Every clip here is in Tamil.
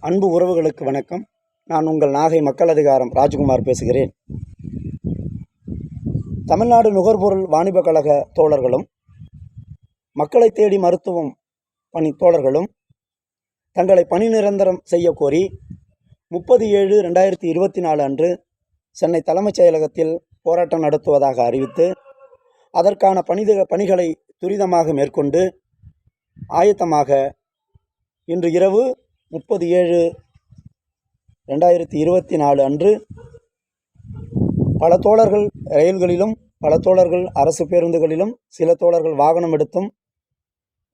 அன்பு உறவுகளுக்கு வணக்கம். நான் உங்கள் நாகை மக்கள் அதிகாரம் ராஜ்குமார் பேசுகிறேன். தமிழ்நாடு நுகர்பொருள் வாணிப கழக தோழர்களும் மக்களை தேடி மருத்துவம் பணி தோழர்களும் தங்களை பணி நிரந்தரம் செய்ய கோரி 30/7/2024 அன்று சென்னை தலைமைச் செயலகத்தில் போராட்டம் நடத்துவதாக அறிவித்து அதற்கான பணிகளை துரிதமாக மேற்கொண்டு ஆயத்தமாக இன்று இரவு 30/7/2024 அன்று பல தோழர்கள் ரயில்களிலும் பல தோழர்கள் அரசு பேருந்துகளிலும் சில தோழர்கள் வாகனம் எடுத்தும்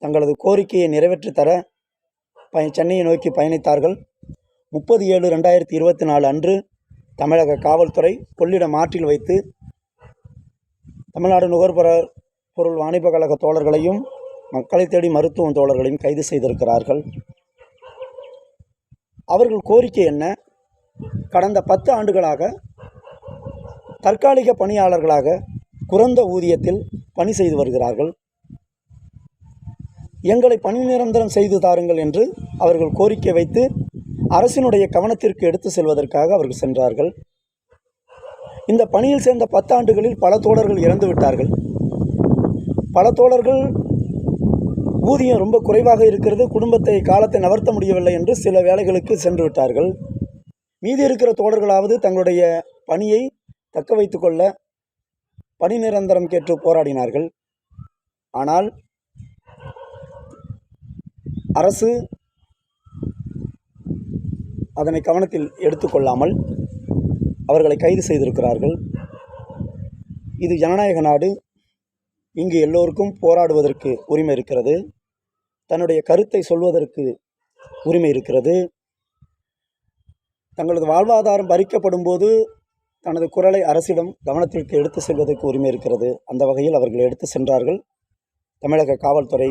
தங்களது கோரிக்கையை நிறைவேற்றி தர சென்னையை நோக்கி பயணித்தார்கள். 30/7/2024 அன்று தமிழக காவல்துறை கொள்ளிடம் ஆற்றில் வைத்து தமிழ்நாடு நுகர்பொருள் வாணிப கழக தோழர்களையும் மக்களை தேடி மருத்துவம் தோழர்களையும் கைது செய்திருக்கிறார்கள். அவர்கள் கோரிக்கை என்ன? கடந்த 10 ஆண்டுகளாக தற்காலிக பணியாளர்களாக குறைந்த ஊதியத்தில் பணி செய்து வருகிறார்கள். எங்களை பணி நிரந்தரம் செய்து தாருங்கள் என்று அவர்கள் கோரிக்கை வைத்து அரசினுடைய கவனத்திற்கு எடுத்து செல்வதற்காக அவர்கள் சென்றார்கள். இந்த பணியில் சேர்ந்த 10 ஆண்டுகளில் பல தோழர்கள் இறந்து விட்டார்கள். பல தோழர்கள் ஊதியம் ரொம்ப குறைவாக இருக்கிறது, குடும்பத்தை காலத்தை நகர்த்த முடியவில்லை என்று சில வேலைகளுக்கு சென்று விட்டார்கள். மீதி இருக்கிற தோழர்களாவது தங்களுடைய பணியை தக்க வைத்து கொள்ள பணி நிரந்தரம் கேட்டு போராடினார்கள். ஆனால் அரசு அதனை கவனத்தில் எடுத்துக்கொள்ளாமல் அவர்களை கைது செய்திருக்கிறார்கள். இது ஜனநாயக நாடு. இங்கு எல்லோருக்கும் போராடுவதற்கு உரிமை இருக்கிறது, தன்னுடைய கருத்தை சொல்வதற்கு உரிமை இருக்கிறது. தங்களது வாழ்வாதாரம் பறிக்கப்படும் போது தனது குரலை அரசிடம் கவனத்திற்கு எடுத்து செல்வதற்கு உரிமை இருக்கிறது. அந்த வகையில் அவர்கள் எடுத்து சென்றார்கள். தமிழக காவல்துறை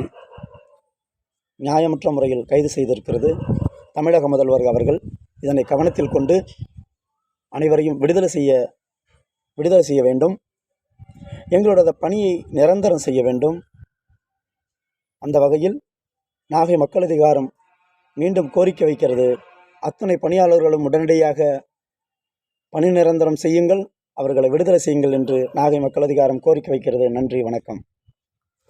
நியாயமற்ற முறையில் கைது செய்திருக்கிறது. தமிழக முதல்வர் அவர்கள் இதனை கவனத்தில் கொண்டு அனைவரையும் விடுதலை செய்ய வேண்டும். எங்களோட பணியை நிரந்தரம் செய்ய வேண்டும். அந்த வகையில் நாகை மக்கள் அதிகாரம் மீண்டும் கோரிக்கை வைக்கிறது. அத்தனை பணியாளர்களும் உடனடியாக பணி நிரந்தரம் செய்யுங்கள், அவர்களை விடுதலை செய்யுங்கள் என்று நாகை மக்கள் அதிகாரம் கோரிக்கை வைக்கிறது. நன்றி, வணக்கம்.